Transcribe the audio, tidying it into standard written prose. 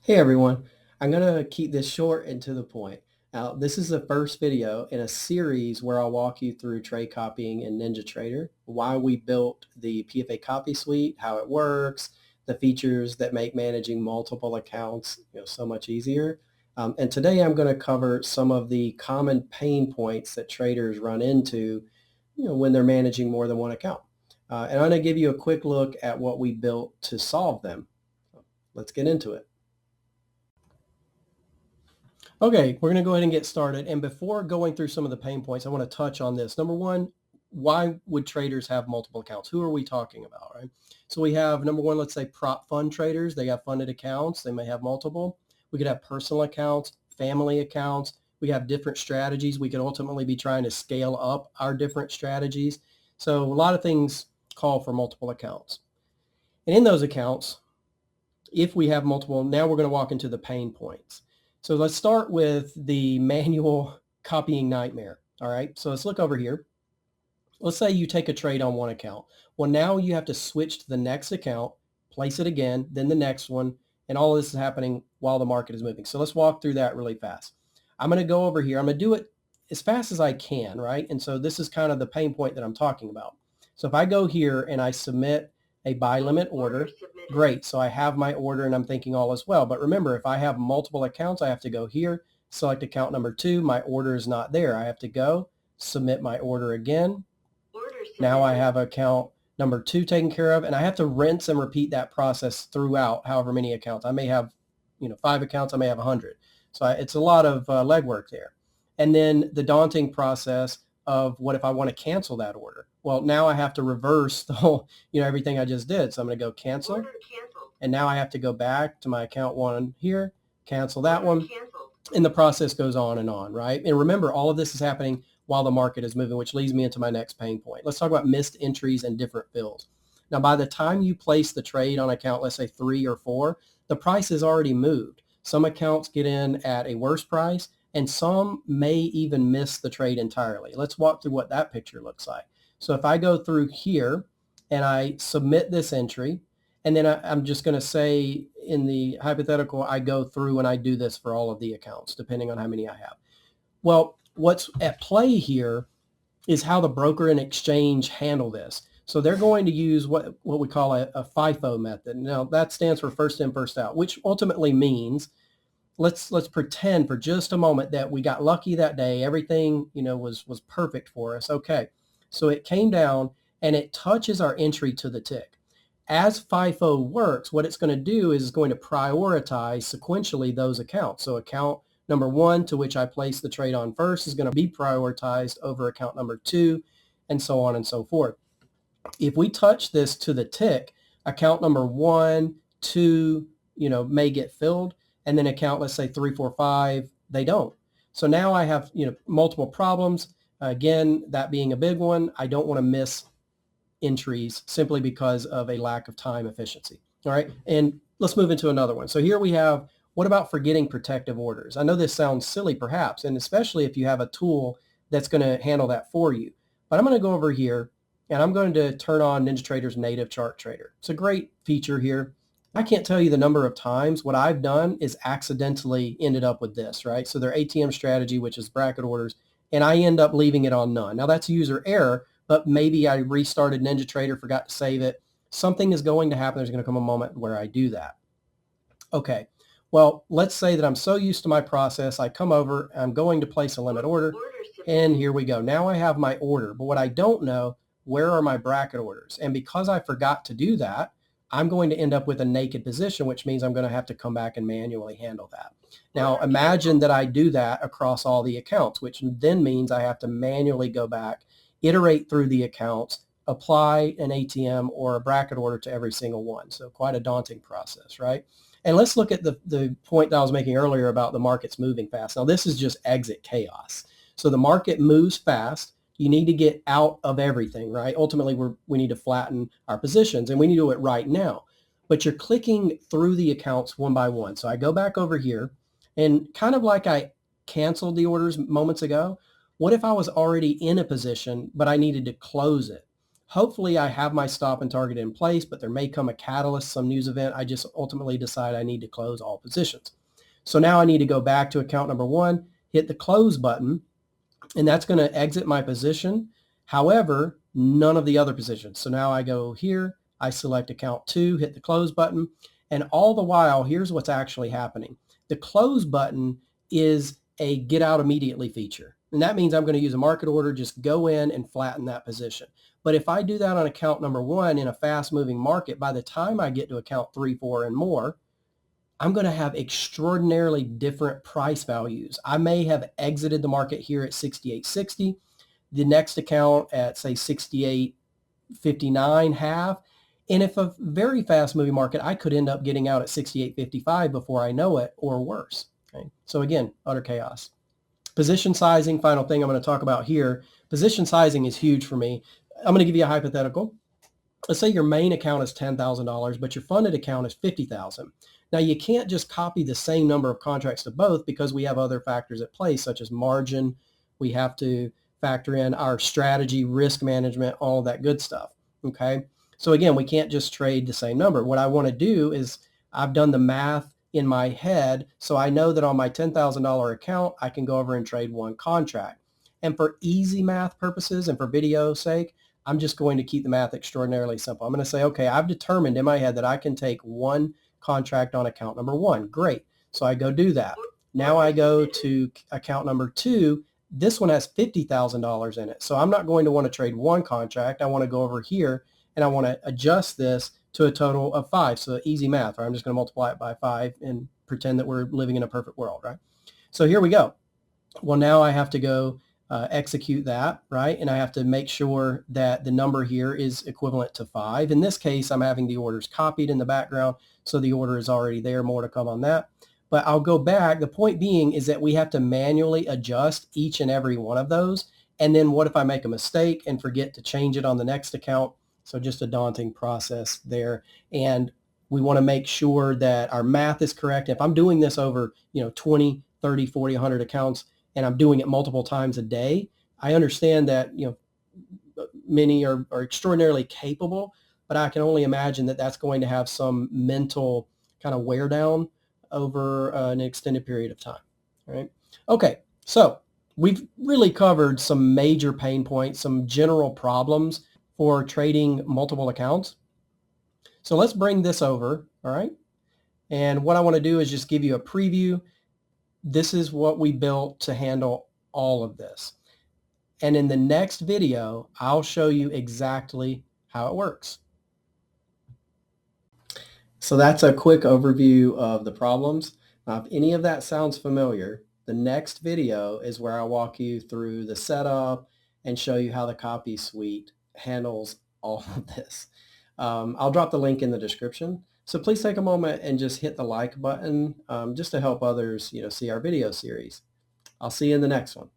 Hey everyone, I'm going to keep this short and to the point. Now, this is the first video in a series where I'll walk you through trade copying in NinjaTrader, why we built the PFA copy suite, how it works, the features that make managing multiple accounts so much easier. And today I'm going to cover some of the common pain points that traders run into when they're managing more than one account. And I'm going to give you a quick look at what we built to solve them. Let's get into it. Okay, we're going to go ahead and get started. And before going through some of the pain points, I want to touch on this. Number one, why would traders have multiple accounts? Who are we talking about, right? So we have, number one, let's say prop fund traders. They have funded accounts. They may have multiple. We could have personal accounts, family accounts. We have different strategies. We could ultimately be trying to scale up our different strategies. So a lot of things call for multiple accounts. And in those accounts, if we have multiple, now we're going to walk into the pain points. So let's start with the manual copying nightmare. All right, so let's look over here. Let's say you take a trade on one account. Well, now you have to switch to the next account, place it again, then the next one, and all of this is happening while the market is moving. So let's walk through that really fast. I'm going to go over here. I'm going to do it as fast as I can, right? And so this is kind of the pain point that I'm talking about. So if I go here and I submit a buy limit order, great. So I have my order and I'm thinking all is well. But remember, if I have multiple accounts, I have to go here, select account number 2. My order is not there. I have to go submit my order again. Now I have account number 2 taken care of, and I have to rinse and repeat that process throughout however many accounts. I may have 5 accounts, I may have 100. So it's a lot of legwork there. And then the daunting process of what if I want to cancel that order? Well, now I have to reverse the whole, everything I just did. So I'm going to go cancel. And now I have to go back to my account 1 here, cancel that one. And the process goes on, right? And remember, all of this is happening while the market is moving, which leads me into my next pain point. Let's talk about missed entries and different fills. Now, by the time you place the trade on account, let's say 3 or 4, the price has already moved. Some accounts get in at a worse price, and some may even miss the trade entirely. Let's walk through what that picture looks like. So if I go through here and I submit this entry, and then I'm just going to say in the hypothetical, I go through and I do this for all of the accounts, depending on how many I have. Well, what's at play here is how the broker and exchange handle this. So they're going to use what we call a FIFO method. Now that stands for first in, first out, which ultimately means let's pretend for just a moment that we got lucky that day. Everything, was perfect for us. Okay. So it came down and it touches our entry to the tick. As FIFO works, what it's going to do is it's going to prioritize sequentially those accounts. So account number 1, to which I place the trade on first, is going to be prioritized over account number 2, and so on and so forth. If we touch this to the tick, account number 1, 2, may get filled, and then account, let's say 3, 4, 5, they don't. So now I have, multiple problems. Again, that being a big one, I don't want to miss entries simply because of a lack of time efficiency. All right. And let's move into another one. So here we have, what about forgetting protective orders? I know this sounds silly perhaps, and especially if you have a tool that's going to handle that for you. But I'm going to go over here and I'm going to turn on NinjaTrader's native chart trader. It's a great feature here. I can't tell you the number of times what I've done is accidentally ended up with this, right? So their ATM strategy, which is bracket orders, and I end up leaving it on none. Now that's user error, but maybe I restarted NinjaTrader, forgot to save it. Something is going to happen. There's going to come a moment where I do that. Okay, well, let's say that I'm so used to my process, I come over, I'm going to place a limit order, and here we go. Now I have my order, but what I don't know, where are my bracket orders? And because I forgot to do that, I'm going to end up with a naked position, which means I'm going to have to come back and manually handle that. Now, imagine that I do that across all the accounts, which then means I have to manually go back, iterate through the accounts, apply an ATM or a bracket order to every single one. So quite a daunting process, right? And let's look at the point that I was making earlier about the markets moving fast. Now, this is just exit chaos. So the market moves fast. You need to get out of everything, right? Ultimately, we need to flatten our positions, and we need to do it right now. But you're clicking through the accounts one by one. So I go back over here, and kind of like I canceled the orders moments ago, what if I was already in a position, but I needed to close it? Hopefully I have my stop and target in place, but there may come a catalyst, some news event. I just ultimately decide I need to close all positions. So now I need to go back to account number one, hit the close button, and that's going to exit my position. However, none of the other positions. So now I go here, I select account two, hit the close button, and all the while, here's what's actually happening. The close button is a get out immediately feature. And that means I'm going to use a market order, just go in and flatten that position. But if I do that on account number one in a fast moving market, by the time I get to account 3, 4, and more, I'm going to have extraordinarily different price values. I may have exited the market here at 68.60, the next account at say 68.59 half. And if a very fast moving market, I could end up getting out at 68.55 before I know it, or worse. Okay? So again, utter chaos. Position sizing, final thing I'm going to talk about here. Position sizing is huge for me. I'm going to give you a hypothetical. Let's say your main account is $10,000, but your funded account is $50,000. Now you can't just copy the same number of contracts to both because we have other factors at play, such as margin. We have to factor in our strategy, risk management, all that good stuff. Okay. So again, we can't just trade the same number. What I want to do is I've done the math in my head. So I know that on my $10,000 account, I can go over and trade one contract. And for easy math purposes and for video sake, I'm just going to keep the math extraordinarily simple. I'm going to say, okay, I've determined in my head that I can take one contract on account number one. Great. So I go do that. Now I go to account number two. This one has $50,000 in it. So I'm not going to want to trade one contract. I want to go over here and I want to adjust this to a total of 5. So easy math, right? I'm just going to multiply it by 5 and pretend that we're living in a perfect world, right? So here we go. Well, now I have to go execute that, right? And I have to make sure that the number here is equivalent to 5. In this case, I'm having the orders copied in the background, so the order is already there. More to come on that. But I'll go back. The point being is that we have to manually adjust each and every one of those. And then what if I make a mistake and forget to change it on the next account? So just a daunting process there. And we want to make sure that our math is correct. If I'm doing this over, 20, 30, 40, 100 accounts, and I'm doing it multiple times a day, I understand that, many are extraordinarily capable, but I can only imagine that that's going to have some mental kind of wear down over an extended period of time. All right. Okay. So we've really covered some major pain points, some general problems for trading multiple accounts. So let's bring this over. All right. And what I want to do is just give you a preview. This is what we built to handle all of this. And in the next video, I'll show you exactly how it works. So that's a quick overview of the problems. Now, if any of that sounds familiar, the next video is where I'll walk you through the setup and show you how the CopySuite handles all of this. I'll drop the link in the description. So please take a moment and just hit the like button just to help others, see our video series. I'll see you in the next one.